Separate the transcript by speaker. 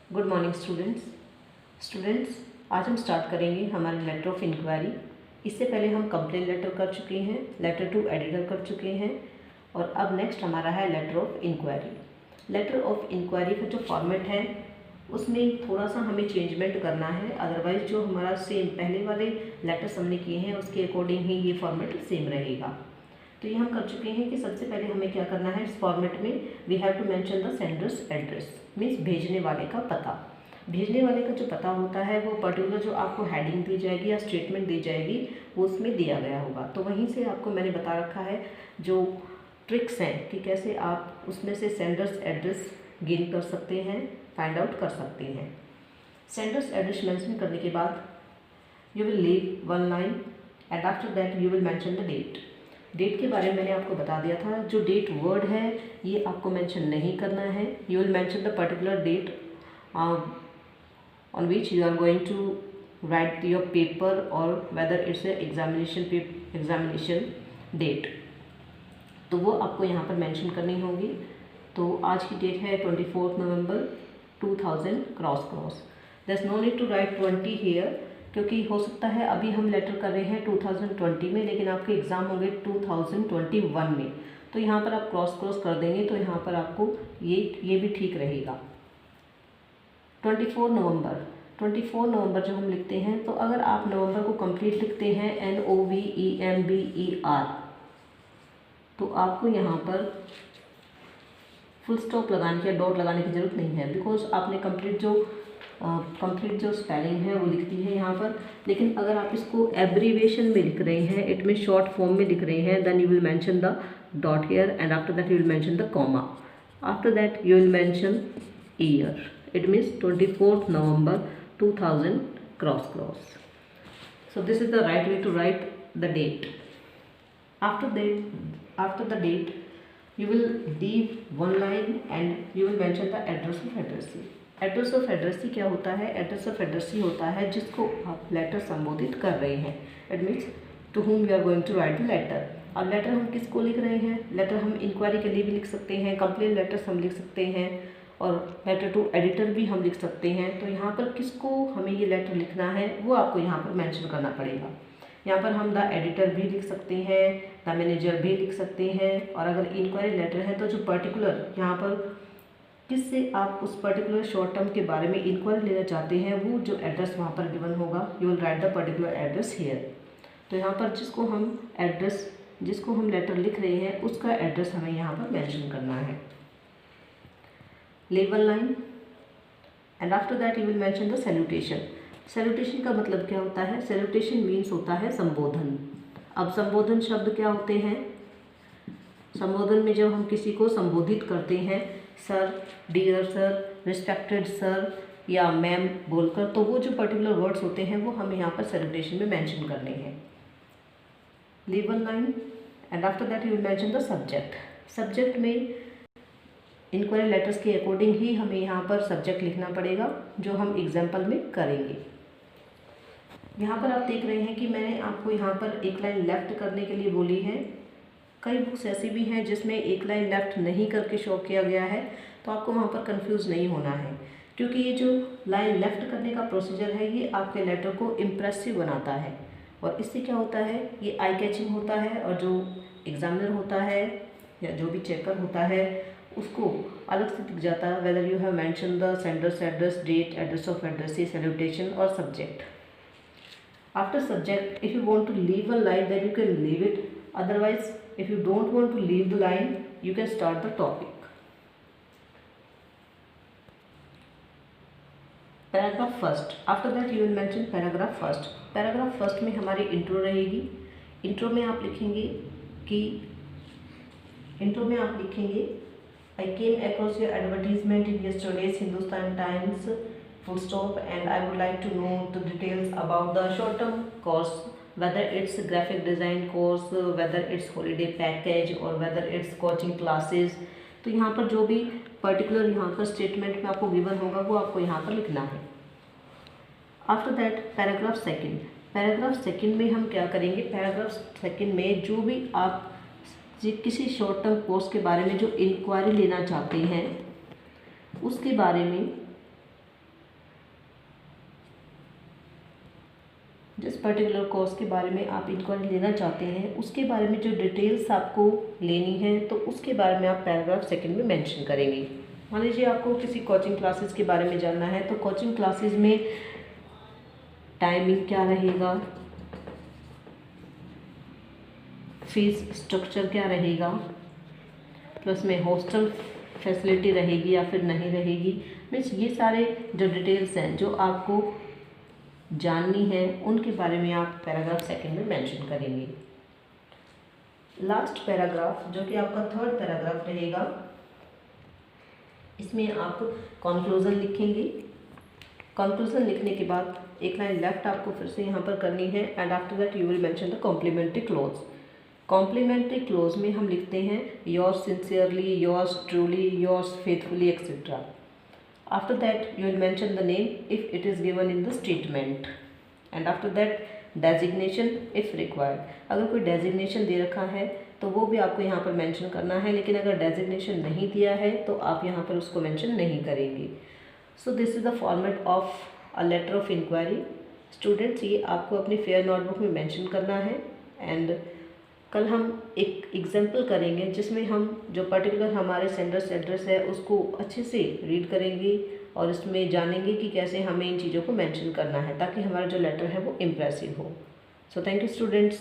Speaker 1: Good morning students. आज हम start करेंगे हमारे लेटर ऑफ इंक्वायरी। इससे पहले हम कंप्लेन लेटर कर चुके हैं, लेटर टू एडिटर कर चुके हैं और अब नेक्स्ट हमारा है letter of inquiry. Letter of inquiry का जो फॉर्मेट है उसमें थोड़ा सा हमें चेंजमेंट करना है, अदरवाइज जो हमारा सेम पहले वाले लेटर्स हमने किए हैं उसके अकॉर्डिंग ही ये फॉर्मेट सेम रहेगा। तो ये हम कर चुके हैं कि सबसे पहले हमें क्या करना है, इस फॉर्मेट में we have to mention the sender's address, means भेजने वाले का पता। भेजने वाले का जो पता होता है वो पर्टिकुलर जो आपको हेडिंग दी जाएगी या स्टेटमेंट दी जाएगी वो उसमें दिया गया होगा। तो वहीं से आपको मैंने बता रखा है जो ट्रिक्स हैं कि कैसे आप उसमें से सेंडर्स एड्रेस गेन कर सकते हैं, फाइंड आउट कर सकते हैं। सेंडर्स एड्रेस मेंशन करने के बाद you will leave one line and after that you will mention the date. Date के बारे में मैंने आपको बता दिया था, जो डेट वर्ड है ये आपको मेंशन नहीं करना है। You will mention the particular date on which you are going to write your paper और वेदर इट्स एग्जामिनेशन डेट, तो वो आपको यहाँ पर मेंशन करनी होगी। तो आज की डेट है 24 November 2000 cross. There is no need to write 20 here, क्योंकि हो सकता है अभी हम लेटर कर रहे हैं 2020 में, लेकिन आपके एग्ज़ाम होंगे 2021 में, तो यहाँ पर आप क्रॉस कर देंगे तो यहाँ पर आपको ये भी ठीक रहेगा। 24 नवंबर जो हम लिखते हैं, तो अगर आप नवंबर को कंप्लीट लिखते हैं NOVEMBER, तो आपको यहाँ पर फुल स्टॉप लगाने की या डॉट लगाने की ज़रूरत नहीं है, बिकॉज आपने कंप्लीट जो स्पेलिंग है वो लिखती है यहाँ पर। लेकिन अगर आप इसको एब्रीवेशन में लिख रहे हैं, इट में शॉर्ट फॉर्म में लिख रहे हैं, then you will mention the dot here and after that you will mention the comma, after that you will mention year, it means 24 November 2000 cross. So this is the right way to write the date. After the date you will leave one line and you will mention the address of addressee। Address of addressee क्या होता है? Address of addressee होता है जिसको आप letter संबोधित कर रहे हैं, it means to whom you are going to write the letter. और लेटर हम किसको लिख रहे हैं? लेटर हम इंक्वायरी के लिए भी लिख सकते हैं, कंप्लेन लेटर्स हम लिख सकते हैं और लेटर टू एडिटर भी हम लिख सकते हैं। तो यहाँ पर किसको हमें ये लेटर लिखना है वो आपको यहाँ पर मैंशन करना पड़ेगा। यहाँ पर हम द एडिटर भी लिख सकते हैं, द मैनेजर भी लिख सकते हैं, और अगर इंक्वायरी लेटर है तो जो पर्टिकुलर यहाँ पर किससे आप उस पर्टिकुलर शॉर्ट टर्म के बारे में इंक्वायरी लेना चाहते हैं वो जो एड्रेस वहाँ पर गिवन होगा, you will write the particular address here. तो यहाँ पर जिसको हम लेटर लिख रहे हैं उसका एड्रेस हमें यहाँ पर मेंशन करना है। Leave one line and after that you will mention the salutation. Salutation का मतलब क्या होता है? सैल्यूटेशन मीन्स होता है संबोधन। अब संबोधन शब्द क्या होते हैं? संबोधन में जब हम किसी को संबोधित करते हैं, sir, dear sir, respected sir या मैम बोलकर, तो वो जो पर्टिकुलर वर्ड्स होते हैं वो हमें यहाँ पर सैल्यूटेशन में मेंशन करने हैं। Leave one line and after that you will mention the subject. Subject में इंक्वायरी लेटर्स के अकॉर्डिंग ही हमें यहाँ पर सब्जेक्ट लिखना पड़ेगा, जो हम एग्जाम्पल में करेंगे। यहाँ पर आप देख रहे हैं कि मैंने आपको यहाँ पर एक लाइन लेफ्ट करने के लिए बोली है। कई बुक्स ऐसी भी हैं जिसमें एक लाइन लेफ्ट नहीं करके शो किया गया है, तो आपको वहाँ पर कंफ्यूज नहीं होना है, क्योंकि ये जो लाइन लेफ्ट करने का प्रोसीजर है ये आपके लेटर को इम्प्रेसिव बनाता है, और इससे क्या होता है, ये आई कैचिंग होता है, और जो एग्जामिनर होता है या जो भी चेकर होता है उसको अलग से दिख जाता है, whether you have mention the sender's address, date, address of addressee, salutation और subject. After subject, if you want to leave a line, then you can leave it. Otherwise, if you don't want to leave the line, you can start the topic. Paragraph first. After that, you will mention paragraph first. Paragraph first में हमारी intro रहेगी। intro में आप लिखेंगे I came across your advertisement in yesterday's Hindustan Times, full stop, and I would like to know the details about the short term course, whether it's graphic design course, whether it's holiday package or whether it's coaching classes। तो यहाँ पर जो भी particular यहाँ पर statement में आपको given होगा वो आपको यहाँ पर लिखना है। आफ्टर दैट पैराग्राफ सेकंड में हम क्या करेंगे? पैराग्राफ सेकंड में जो भी आप किसी शॉर्ट टर्म कोर्स के बारे में जो इंक्वायरी लेना चाहते हैं उसके बारे में जिस पर्टिकुलर कोर्स के बारे में आप इंक्वायरी लेना चाहते हैं उसके बारे में जो डिटेल्स आपको लेनी है तो उसके बारे में आप पैराग्राफ सेकंड में मेंशन करेंगे। मान लीजिए आपको किसी कोचिंग क्लासेस के बारे में जानना है तो कोचिंग क्लासेस में टाइमिंग क्या रहेगा, फीस स्ट्रक्चर क्या रहेगा, प्लस में हॉस्टल फैसिलिटी रहेगी या फिर नहीं रहेगी, मीन्स ये सारे जो डिटेल्स हैं जो आपको जाननी है उनके बारे में आप पैराग्राफ सेकंड में मेंशन करेंगे। लास्ट पैराग्राफ जो कि आपका थर्ड पैराग्राफ रहेगा, इसमें आप कंक्लूजन लिखेंगे। कंक्लूजन लिखने के बाद एक लाइन लेफ्ट आपको फिर से यहाँ पर करनी है and after that you will mention the complimentary close. Complimentary close में हम लिखते हैं yours sincerely, yours truly, yours faithfully etcetera. After that you will mention the name if it is given in the statement and after that designation if required। अगर कोई designation दे रखा है तो वो भी आपको यहाँ पर मेंशन करना है, लेकिन अगर डेजिग्नेशन नहीं दिया है तो आप यहाँ पर उसको मेंशन नहीं करेंगे। So this is the format of a letter of inquiry. Students ये आपको अपनी फेयर नोटबुक में मेंशन करना है एंड कल हम एक एग्जाम्पल करेंगे जिसमें हम जो पर्टिकुलर हमारे सेंडर्स एड्रेस है उसको अच्छे से रीड करेंगे और इसमें जानेंगे कि कैसे हमें इन चीज़ों को मेंशन करना है ताकि हमारा जो लेटर है वो इम्प्रेसिव हो। So thank you students.